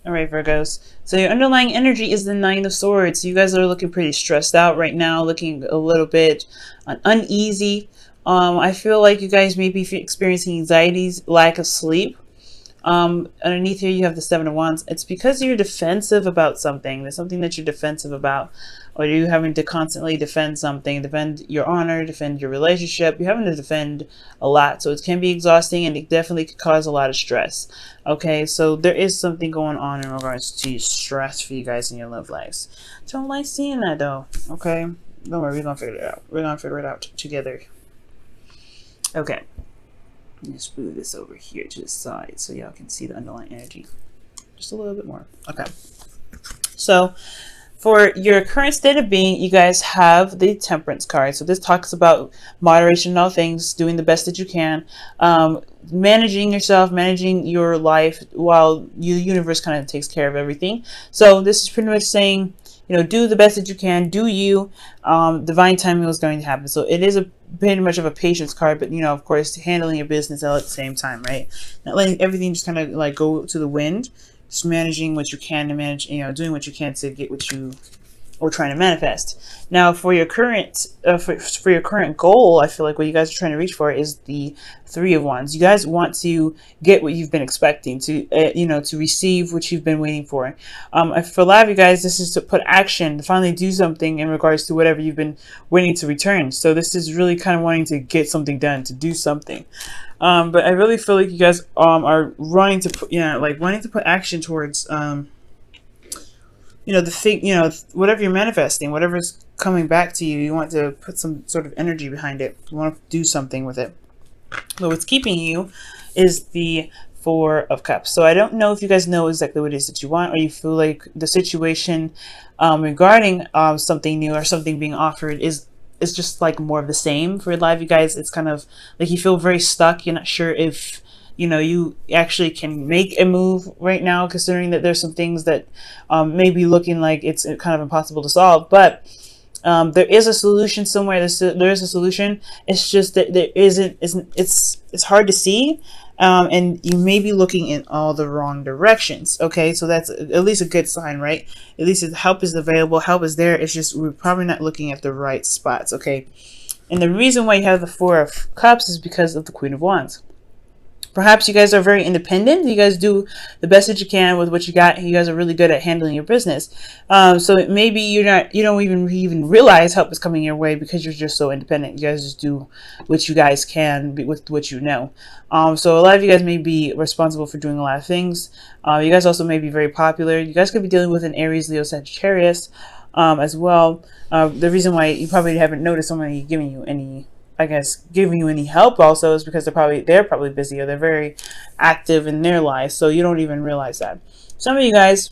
All right, Virgos. So your underlying energy is the Nine of Swords. You guys are looking pretty stressed out right now, looking a little bit uneasy. I feel like you guys may be experiencing anxieties, lack of sleep. Underneath here, you have the Seven of Wands. It's because you're defensive about something. There's something that you're defensive about, or you're having to constantly defend something, defend your honor, defend your relationship. You're having to defend a lot, so it can be exhausting, and it definitely could cause a lot of stress. Okay, so there is something going on in regards to stress for you guys in your love lives. Don't like seeing that though. Okay, don't worry, we're gonna figure it out. We're gonna figure it out together. Okay. Just move this over here to the side so y'all can see the underlying energy just a little bit more. Okay, so for your current state of being, you guys have the Temperance card. So this talks about moderation in all things, doing the best that you can, managing yourself, managing your life while the universe kind of takes care of everything. So this is pretty much saying, you know, do the best that you can, do you. Divine timing is going to happen. So it is a pretty much of a patience card, but you know, of course, handling your business all at the same time, right? Not letting everything just kind of like go to the wind. Just managing what you can to manage, you know, doing what you can to get what you are trying to manifest. Now, for your current for your current goal, I feel like what you guys are trying to reach for is the Three of Wands. You guys want to get what you've been expecting, to you know, to receive what you've been waiting for. For a lot of you guys, this is to put action, to finally do something in regards to whatever you've been waiting to return. So this is really kind of wanting to get something done, to do something. But I really feel like you guys are running to put, like wanting to put action towards you know, the thing, you know, whatever you're manifesting, whatever's coming back to you, you want to put some sort of energy behind it. You want to do something with it. But what's keeping you is the Four of Cups. So I don't know if you guys know exactly what it is that you want, or you feel like the situation regarding something new or something being offered is just like more of the same. For a lot of you guys, it's kind of like you feel very stuck. You're not sure if, you know, you actually can make a move right now, considering that there's some things that may be looking like it's kind of impossible to solve. But there is a solution somewhere. There is a solution. It's just that there isn't. It's hard to see, and you may be looking in all the wrong directions. Okay, so that's at least a good sign, right? At least help is available. Help is there. It's just we're probably not looking at the right spots. Okay, and the reason why you have the Four of Cups is because of the Queen of Wands. Perhaps you guys are very independent. You guys do the best that you can with what you got. You guys are really good at handling your business. So maybe you don't even realize help is coming your way because you're just so independent. You guys just do what you guys can with what you know. So a lot of you guys may be responsible for doing a lot of things. You guys also may be very popular. You guys could be dealing with an Aries, Leo, Sagittarius as well. The reason why you probably haven't noticed somebody giving you any, I guess, giving you any help also is because they're probably busy, or they're very active in their lives, so you don't even realize that. Some of you guys,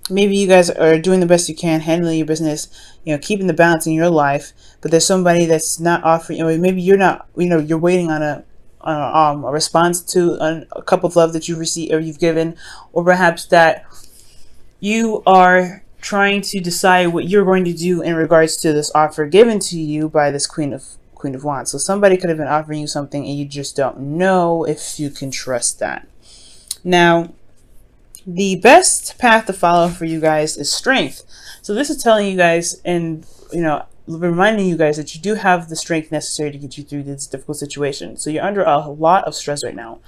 maybe you guys are doing the best you can, handling your business, you know, keeping the balance in your life, but there's somebody that's not offering, you know, maybe you're not, you know, you're waiting on a response to a cup of love that you've received or you've given, or perhaps that you are trying to decide what you're going to do in regards to this offer given to you by this Queen of Wands. So somebody could have been offering you something and you just don't know if you can trust that. Now, the best path to follow for you guys is strength. So this is telling you guys, and you know, reminding you guys that you do have the strength necessary to get you through this difficult situation. So you're under a lot of stress right now,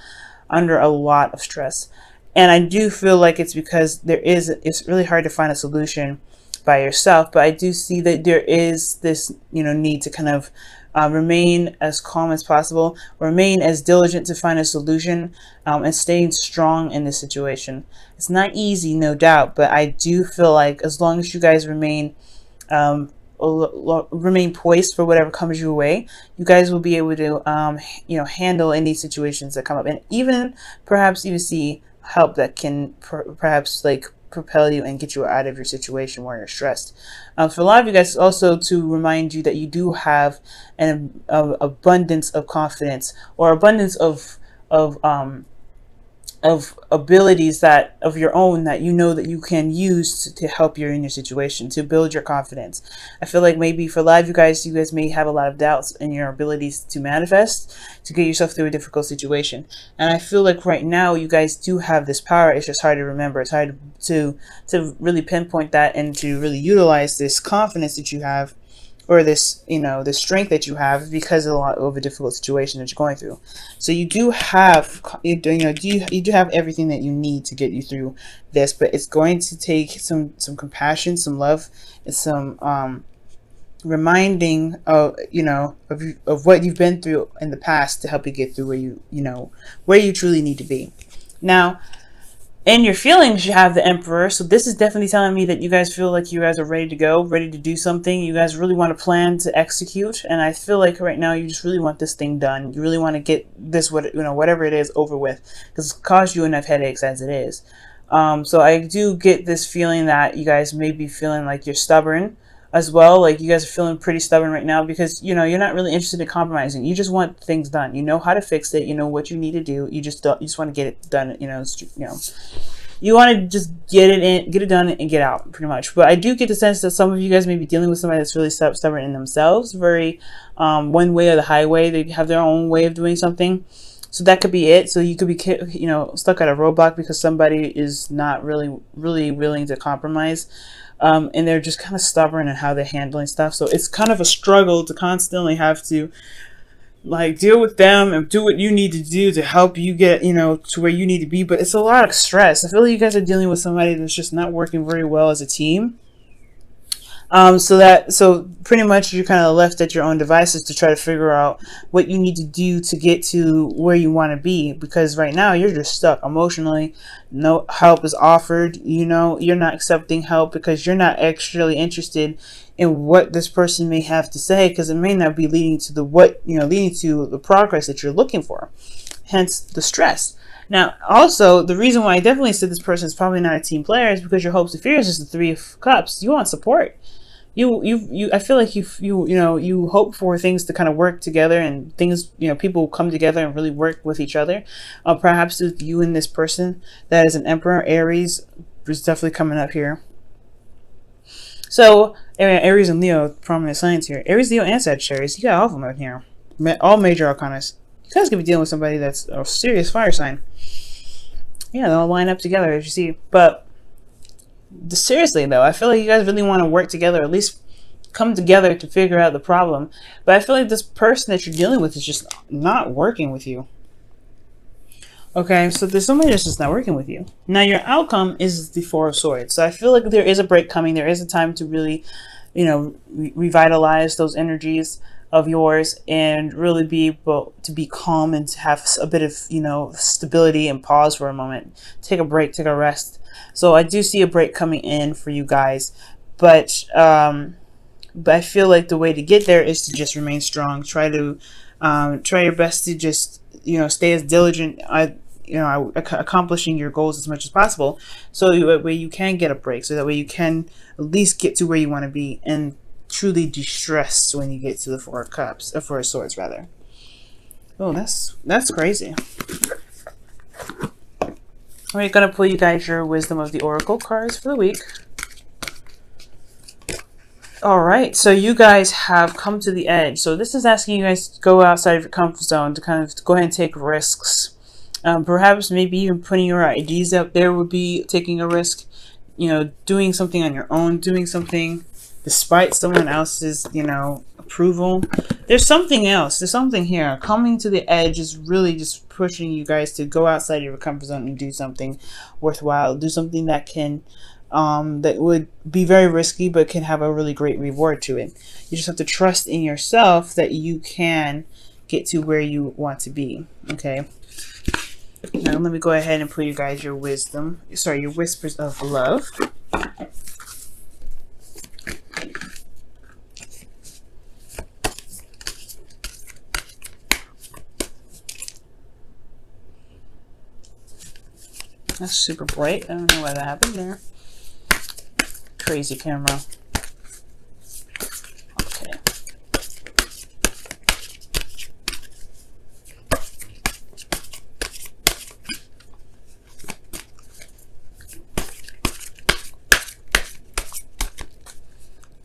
under a lot of stress. And I do feel like it's because it's really hard to find a solution by yourself, but I do see that there is this, you know, need to kind of remain as calm as possible, remain as diligent to find a solution, and staying strong in this situation. It's not easy, no doubt, but I do feel like as long as you guys remain poised for whatever comes your way, you guys will be able to you know, handle any situations that come up, and even perhaps even see help that can perhaps like propel you and get you out of your situation where you're stressed. For a lot of you guys, also to remind you that you do have an abundance of confidence, or abundance of of abilities that of your own that you know that you can use to help you in your situation, to build your confidence. I feel like maybe for a lot of you guys may have a lot of doubts in your abilities to manifest, to get yourself through a difficult situation. And I feel like right now you guys do have this power. It's just hard to remember. It's hard to really pinpoint that and to really utilize this confidence that you have, or this, you know, this strength that you have because of a lot of a difficult situation that you're going through. So you do have, you do have everything that you need to get you through this, but it's going to take some compassion, some love, and some reminding of, you know, of what you've been through in the past to help you get through where you truly need to be. Now, in your feelings, you have the Emperor. So this is definitely telling me that you guys feel like you guys are ready to go, ready to do something. You guys really want to plan to execute. And I feel like right now you just really want this thing done. You really want to get this, whatever it is, over with, because it's caused you enough headaches as it is. So I do get this feeling that you guys may be feeling like you're stubborn as well. Like you guys are feeling pretty stubborn right now because, you know, you're not really interested in compromising. You just want things done. You know how to fix it. You know what you need to do. You just want to get it done. You want to just get it done and get out, pretty much. But I do get the sense that some of you guys may be dealing with somebody that's really stubborn in themselves, very one way or the highway. They have their own way of doing something. So that could be it. So you could be, stuck at a roadblock because somebody is not really willing to compromise. And they're just kind of stubborn in how they're handling stuff. So it's kind of a struggle to constantly have to like deal with them and do what you need to do to help you get, to where you need to be. But it's a lot of stress. I feel like you guys are dealing with somebody that's just not working very well as a team. So pretty much you're kind of left at your own devices to try to figure out what you need to do to get to where you want to be, because right now you're just stuck emotionally. No help is offered. You're not accepting help because you're not actually interested in what this person may have to say, because it may not be leading to the progress that you're looking for, hence the stress. Now, also, the reason why I definitely said this person is probably not a team player is because your hopes and fears is the Three of Cups. You want support. I feel like you hope for things to kind of work together, and things, people come together and really work with each other. Perhaps with you and this person that is an Emperor. Aries is definitely coming up here. So, Aries and Leo, prominent signs here. Aries, Leo, and Sagittarius. You got all of them out here. All major arcanas. You guys could be dealing with somebody that's a serious fire sign. Yeah, they'll line up together, as you see. But seriously, though, I feel like you guys really want to work together, at least come together to figure out the problem. But I feel like this person that you're dealing with is just not working with you. Okay, so there's somebody that's just not working with you. Now, your outcome is the Four of Swords. So I feel like there is a break coming. There is a time to really, revitalize those energies of yours and really be able to be calm and to have a bit of, stability and pause for a moment. Take a break, take a rest. So I do see a break coming in for you guys. But I feel like the way to get there is to just remain strong. Try your best to just, stay as diligent, accomplishing your goals as much as possible, so that way you can get a break, so that way you can at least get to where you want to be and truly de-stress when you get to the Four of Cups, or Four of Swords rather. Oh, that's crazy. We're gonna pull you guys your Wisdom of the Oracle cards for the week. All right, so you guys have come to the edge. So this is asking you guys to go outside of your comfort zone, to kind of go ahead and take risks. Perhaps maybe even putting your ideas out there would be taking a risk. Doing something on your own, doing something despite someone else's, approval. There's something else. There's something here. Coming to the edge is really just pushing you guys to go outside your comfort zone and do something worthwhile. Do something that can, that would be very risky, but can have a really great reward to it. You just have to trust in yourself that you can get to where you want to be. Okay. Now let me go ahead and pull you guys your your Whispers of Love. That's super bright. I don't know why that happened there. Crazy camera. Okay.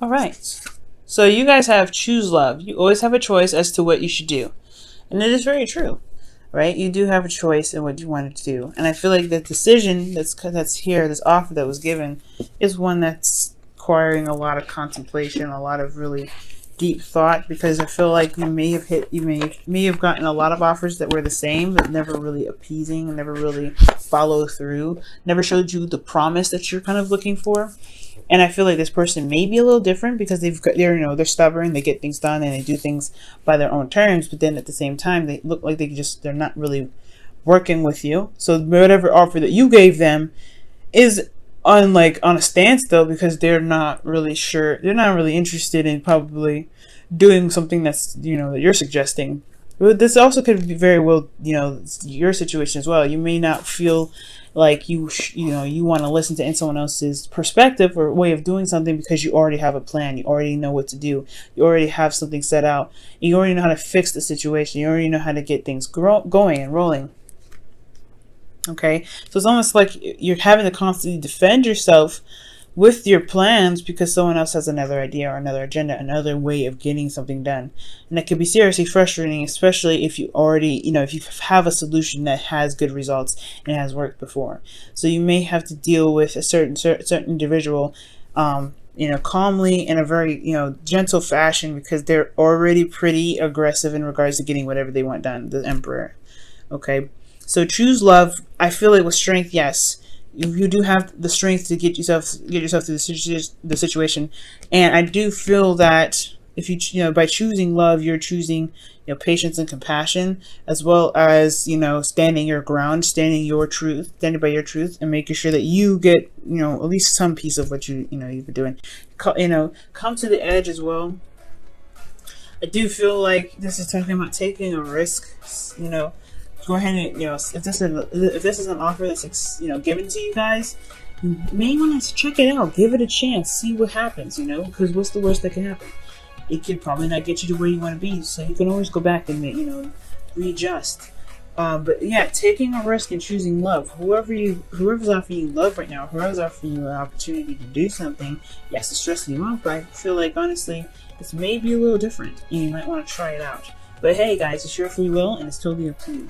All right. So you guys have choose love. You always have a choice as to what you should do. And it is very true, right? You do have a choice in what you want to do. And I feel like the decision that's here, this offer that was given, is one that's requiring a lot of contemplation, a lot of really deep thought, because I feel like you may have gotten a lot of offers that were the same, but never really appeasing and never really follow through, never showed you the promise that you're kind of looking for. And I feel like this person may be a little different because they're stubborn, they get things done, and they do things by their own terms. But then at the same time, they look like they're not really working with you. So whatever offer that you gave them is on a standstill, because they're not really sure. They're not really interested in probably doing something that's that you're suggesting. But this also could be very well your situation as well. You may not feel like you want to listen to someone else's perspective or way of doing something, because you already have a plan. You already know what to do. You already have something set out. You already know how to fix the situation. You already know how to get things going and rolling. Okay, so it's almost like you're having to constantly defend yourself with your plans because someone else has another idea or another agenda, another way of getting something done. And that can be seriously frustrating, especially if you already, if you have a solution that has good results and has worked before. So you may have to deal with a certain individual, calmly in a very, gentle fashion, because they're already pretty aggressive in regards to getting whatever they want done, the Emperor. Okay, so choose love. I feel it with strength, yes. You do have the strength to get yourself through the situation, and I do feel that if you by choosing love, you're choosing patience and compassion, as well as standing your ground, standing by your truth, and making sure that you get at least some piece of what you've been doing. Come to the edge as well. I do feel like this is talking about taking a risk. Go ahead and if this is an offer that's given to you guys, you may want to check it out, give it a chance, see what happens. Because what's the worst that can happen? It could probably not get you to where you want to be, so you can always go back and readjust. But yeah, taking a risk and choosing love. Whoever's offering you love right now, whoever's offering you an opportunity to do something, yes, it's stressing you out, but I feel like honestly, this may be a little different, and you might want to try it out. But hey guys, it's your free will, and it's totally up to you.